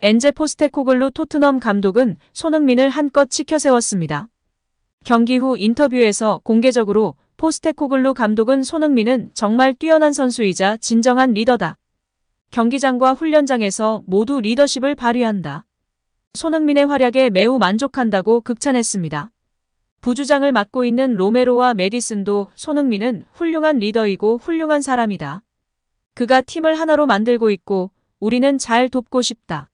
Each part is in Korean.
엔제 포스테코글루 토트넘 감독은 손흥민을 한껏 치켜세웠습니다. 경기 후 인터뷰에서 공개적으로 포스테코글루 감독은 손흥민은 정말 뛰어난 선수이자 진정한 리더다. 경기장과 훈련장에서 모두 리더십을 발휘한다. 손흥민의 활약에 매우 만족한다고 극찬했습니다. 부주장을 맡고 있는 로메로와 메디슨도 손흥민은 훌륭한 리더이고 훌륭한 사람이다. 그가 팀을 하나로 만들고 있고 우리는 잘 돕고 싶다.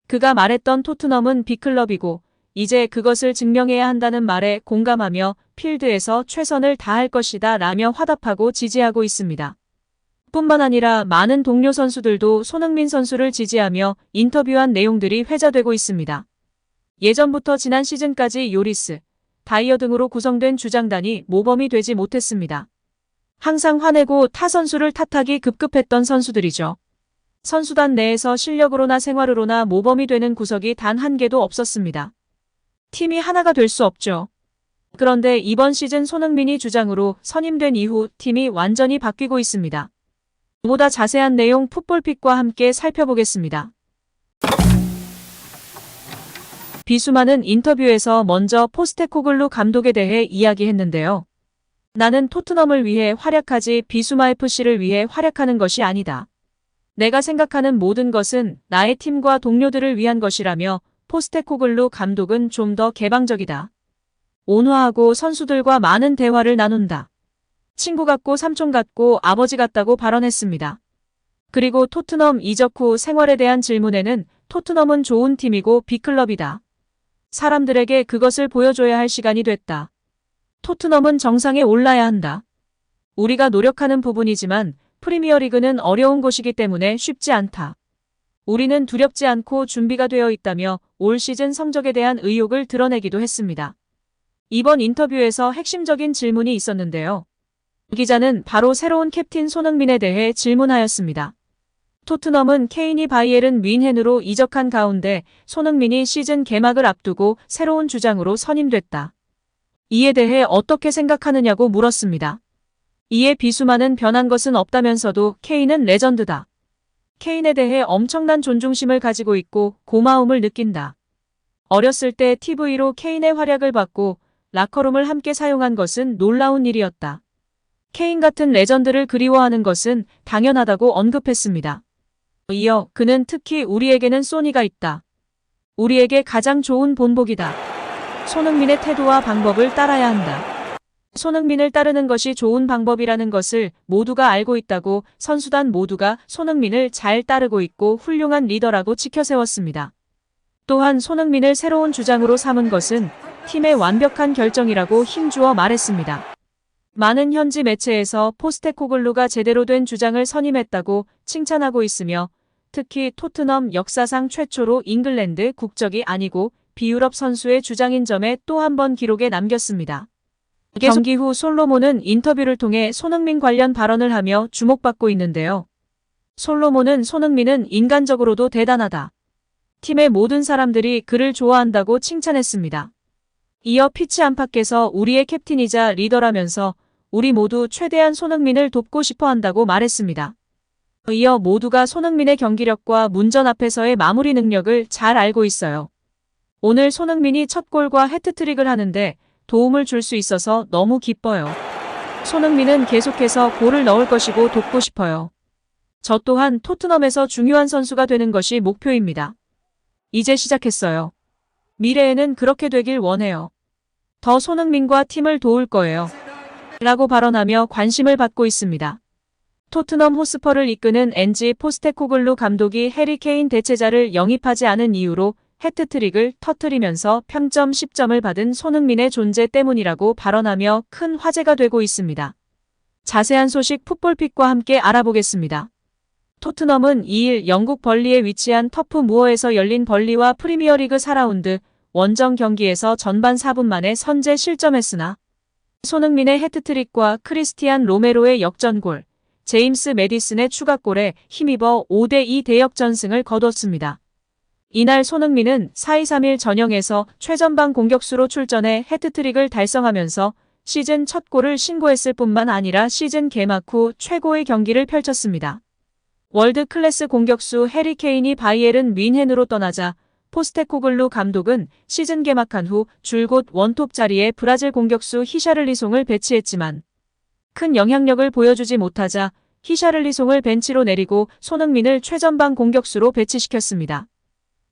그가 말했던 토트넘은 빅클럽이고 이제 그것을 증명해야 한다는 말에 공감하며 필드에서 최선을 다할 것이다 라며 화답하고 지지하고 있습니다. 뿐만 아니라 많은 동료 선수들도 손흥민 선수를 지지하며 인터뷰한 내용들이 회자되고 있습니다. 예전부터 지난 시즌까지 요리스, 다이어 등으로 구성된 주장단이 모범이 되지 못했습니다. 항상 화내고 타 선수를 탓하기 급급했던 선수들이죠. 선수단 내에서 실력으로나 생활으로나 모범이 되는 구석이 단 한 개도 없었습니다. 팀이 하나가 될 수 없죠. 그런데 이번 시즌 손흥민이 주장으로 선임된 이후 팀이 완전히 바뀌고 있습니다. 보다 자세한 내용 풋볼픽과 함께 살펴보겠습니다. 비수마는 인터뷰에서 먼저 포스테코글루 감독에 대해 이야기했는데요. 나는 토트넘을 위해 활약하지 비수마 FC를 위해 활약하는 것이 아니다. 내가 생각하는 모든 것은 나의 팀과 동료들을 위한 것이라며 포스테코글루 감독은 좀 더 개방적이다. 온화하고 선수들과 많은 대화를 나눈다. 친구 같고 삼촌 같고 아버지 같다고 발언했습니다. 그리고 토트넘 이적 후 생활에 대한 질문에는 토트넘은 좋은 팀이고 빅클럽이다. 사람들에게 그것을 보여줘야 할 시간이 됐다. 토트넘은 정상에 올라야 한다. 우리가 노력하는 부분이지만 프리미어리그는 어려운 곳이기 때문에 쉽지 않다. 우리는 두렵지 않고 준비가 되어 있다며 올 시즌 성적에 대한 의욕을 드러내기도 했습니다. 이번 인터뷰에서 핵심적인 질문이 있었는데요. 기자는 바로 새로운 캡틴 손흥민에 대해 질문하였습니다. 토트넘은 케인이 바이에른 뮌헨으로 이적한 가운데 손흥민이 시즌 개막을 앞두고 새로운 주장으로 선임됐다. 이에 대해 어떻게 생각하느냐고 물었습니다. 이에 비수마는 변한 것은 없다면서도 케인은 레전드다. 케인에 대해 엄청난 존중심을 가지고 있고 고마움을 느낀다. 어렸을 때 TV로 케인의 활약을 봤고 라커룸을 함께 사용한 것은 놀라운 일이었다. 케인 같은 레전드를 그리워하는 것은 당연하다고 언급했습니다. 이어 그는 특히 우리에게는 소니가 있다. 우리에게 가장 좋은 본보기다. 손흥민의 태도와 방법을 따라야 한다. 손흥민을 따르는 것이 좋은 방법이라는 것을 모두가 알고 있다고 선수단 모두가 손흥민을 잘 따르고 있고 훌륭한 리더라고 치켜세웠습니다. 또한 손흥민을 새로운 주장으로 삼은 것은 팀의 완벽한 결정이라고 힘주어 말했습니다. 많은 현지 매체에서 포스테코글루가 제대로 된 주장을 선임했다고 칭찬하고 있으며 특히 토트넘 역사상 최초로 잉글랜드 국적이 아니고 비유럽 선수의 주장인 점에 또 한 번 기록에 남겼습니다. 경기 후 솔로몬은 인터뷰를 통해 손흥민 관련 발언을 하며 주목받고 있는데요. 솔로몬은 손흥민은 인간적으로도 대단하다. 팀의 모든 사람들이 그를 좋아한다고 칭찬했습니다. 이어 피치 안팎에서 우리의 캡틴이자 리더라면서 우리 모두 최대한 손흥민을 돕고 싶어 한다고 말했습니다. 이어 모두가 손흥민의 경기력과 문전 앞에서의 마무리 능력을 잘 알고 있어요. 오늘 손흥민이 첫 골과 해트트릭을 하는데 도움을 줄 수 있어서 너무 기뻐요. 손흥민은 계속해서 골을 넣을 것이고 돕고 싶어요. 저 또한 토트넘에서 중요한 선수가 되는 것이 목표입니다. 이제 시작했어요. 미래에는 그렇게 되길 원해요. 더 손흥민과 팀을 도울 거예요. 라고 발언하며 관심을 받고 있습니다. 토트넘 호스퍼를 이끄는 엔지 포스테코글루 감독이 해리 케인 대체자를 영입하지 않은 이유로 해트트릭을 터뜨리면서 평점 10점을 받은 손흥민의 존재 때문이라고 발언하며 큰 화제가 되고 있습니다. 자세한 소식 풋볼픽과 함께 알아보겠습니다. 토트넘은 2일 영국 벌리에 위치한 터프 무어에서 열린 벌리와 프리미어리그 4라운드 원정 경기에서 전반 4분 만에 선제 실점했으나 손흥민의 해트트릭과 크리스티안 로메로의 역전골, 제임스 메디슨의 추가골에 힘입어 5대2 대역전승을 거뒀습니다. 이날 손흥민은 4-2-3-1 전형에서 최전방 공격수로 출전해 해트트릭을 달성하면서 시즌 첫 골을 신고했을 뿐만 아니라 시즌 개막 후 최고의 경기를 펼쳤습니다. 월드 클래스 공격수 해리 케인이 바이에른 뮌헨으로 떠나자 포스테코글루 감독은 시즌 개막한 후 줄곧 원톱 자리에 브라질 공격수 히샤를리송을 배치했지만 큰 영향력을 보여주지 못하자 히샤를리송을 벤치로 내리고 손흥민을 최전방 공격수로 배치시켰습니다.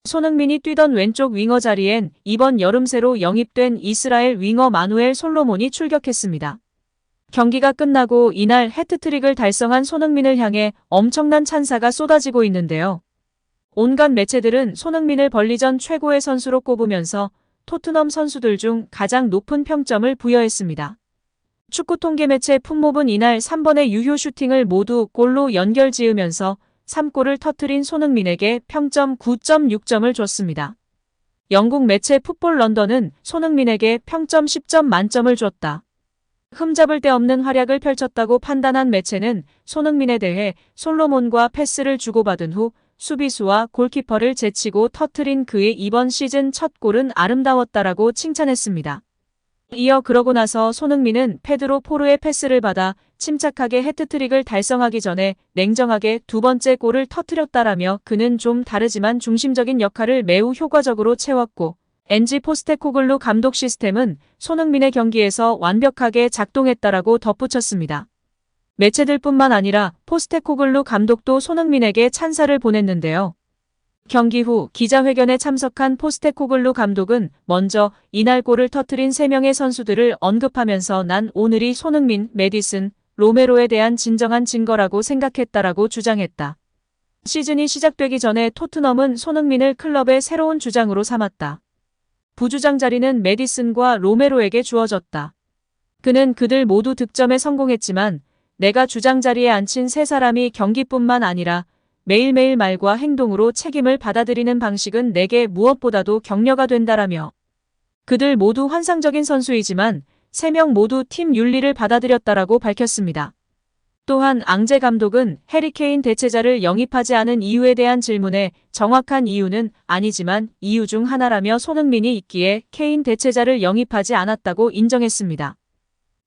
손흥민이 뛰던 왼쪽 윙어 자리엔 이번 여름 새로 영입된 이스라엘 윙어 마누엘 솔로몬이 출격했습니다. 경기가 끝나고 이날 해트트릭을 달성한 손흥민을 향해 엄청난 찬사가 쏟아지고 있는데요. 온갖 매체들은 손흥민을 벌리전 최고의 선수로 꼽으면서 토트넘 선수들 중 가장 높은 평점을 부여했습니다. 축구 통계 매체 풋몹은 이날 3번의 유효 슈팅을 모두 골로 연결지으면서 3골을 터뜨린 손흥민에게 평점 9.6점을 줬습니다. 영국 매체 풋볼 런던은 손흥민에게 평점 10점 만점을 줬다. 흠잡을 데 없는 활약을 펼쳤다고 판단한 매체는 손흥민에 대해 솔로몬과 패스를 주고받은 후 수비수와 골키퍼를 제치고 터뜨린 그의 이번 시즌 첫 골은 아름다웠다라고 칭찬했습니다. 이어 그러고 나서 손흥민은 페드로 포르의 패스를 받아 침착하게 해트트릭을 달성하기 전에 냉정하게 두 번째 골을 터뜨렸다라며 그는 좀 다르지만 중심적인 역할을 매우 효과적으로 채웠고 엔지 포스테코글루 감독 시스템은 손흥민의 경기에서 완벽하게 작동했다라고 덧붙였습니다. 매체들뿐만 아니라 포스테코글루 감독도 손흥민에게 찬사를 보냈는데요. 경기 후 기자회견에 참석한 포스테코글루 감독은 먼저 이날 골을 터뜨린 3명의 선수들을 언급하면서 난 오늘이 손흥민, 메디슨, 로메로에 대한 진정한 증거라고 생각했다라고 주장했다. 시즌이 시작되기 전에 토트넘은 손흥민을 클럽의 새로운 주장으로 삼았다. 부주장 자리는 메디슨과 로메로에게 주어졌다. 그는 그들 모두 득점에 성공했지만 내가 주장 자리에 앉힌 세 사람이 경기뿐만 아니라 매일매일 말과 행동으로 책임을 받아들이는 방식은 내게 무엇보다도 격려가 된다라며 그들 모두 환상적인 선수이지만 3명 모두 팀 윤리를 받아들였다라고 밝혔습니다. 또한 앙제 감독은 해리 케인 대체자를 영입하지 않은 이유에 대한 질문에 정확한 이유는 아니지만 이유 중 하나라며 손흥민이 있기에 케인 대체자를 영입하지 않았다고 인정했습니다.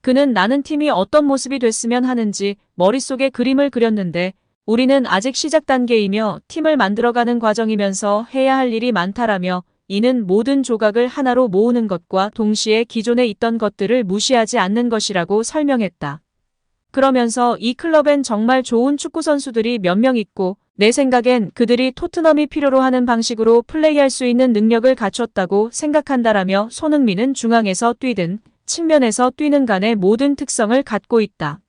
그는 나는 팀이 어떤 모습이 됐으면 하는지 머릿속에 그림을 그렸는데 우리는 아직 시작 단계이며 팀을 만들어가는 과정이면서 해야 할 일이 많다라며 이는 모든 조각을 하나로 모으는 것과 동시에 기존에 있던 것들을 무시하지 않는 것이라고 설명했다. 그러면서 이 클럽엔 정말 좋은 축구 선수들이 몇 명 있고 내 생각엔 그들이 토트넘이 필요로 하는 방식으로 플레이할 수 있는 능력을 갖췄다고 생각한다라며 손흥민은 중앙에서 뛰든 측면에서 뛰는 간의 모든 특성을 갖고 있다.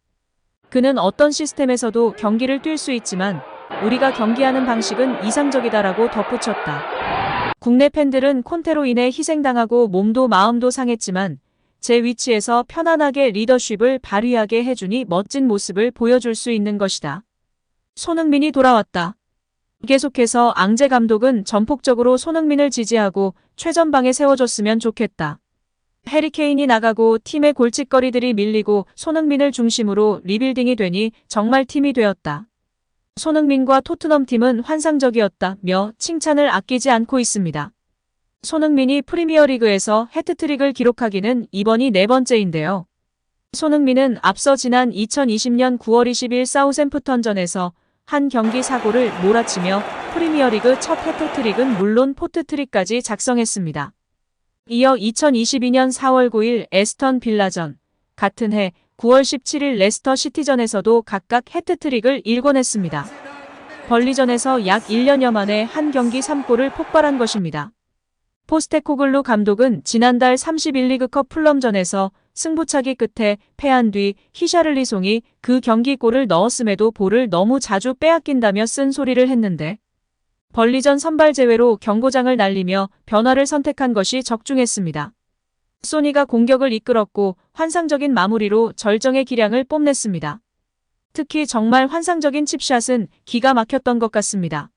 그는 어떤 시스템에서도 경기를 뛸 수 있지만 우리가 경기하는 방식은 이상적이다라고 덧붙였다. 국내 팬들은 콘테로 인해 희생당하고 몸도 마음도 상했지만 제 위치에서 편안하게 리더십을 발휘하게 해주니 멋진 모습을 보여줄 수 있는 것이다. 손흥민이 돌아왔다. 계속해서 앙제 감독은 전폭적으로 손흥민을 지지하고 최전방에 세워줬으면 좋겠다. 해리 케인이 나가고 팀의 골칫거리들이 밀리고 손흥민을 중심으로 리빌딩이 되니 정말 팀이 되었다. 손흥민과 토트넘 팀은 환상적이었다며 칭찬을 아끼지 않고 있습니다. 손흥민이 프리미어리그에서 해트트릭을 기록하기는 이번이 4번째인데요. 손흥민은 앞서 지난 2020년 9월 20일 사우샘프턴전에서 한 경기 사고를 몰아치며 프리미어리그 첫 해트트릭은 물론 포트트릭까지 작성했습니다. 이어 2022년 4월 9일 에스턴 빌라전, 같은 해 9월 17일 레스터 시티전에서도 각각 해트트릭을 일궈냈습니다. 벌리전에서 약 1년여 만에 한 경기 3골을 폭발한 것입니다. 포스테코글루 감독은 지난달 31리그컵 풀럼전에서 승부차기 끝에 패한 뒤 히샤를리송이 그 경기 골을 넣었음에도 볼을 너무 자주 빼앗긴다며 쓴소리를 했는데 벌리전 선발 제외로 경고장을 날리며 변화를 선택한 것이 적중했습니다. 소니가 공격을 이끌었고 환상적인 마무리로 절정의 기량을 뽐냈습니다. 특히 정말 환상적인 칩샷은 기가 막혔던 것 같습니다.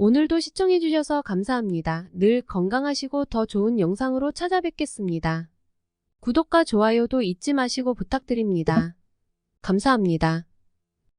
오늘도 시청해주셔서 감사합니다. 늘 건강하시고 더 좋은 영상으로 찾아뵙겠습니다. 구독과 좋아요도 잊지 마시고 부탁드립니다. 감사합니다.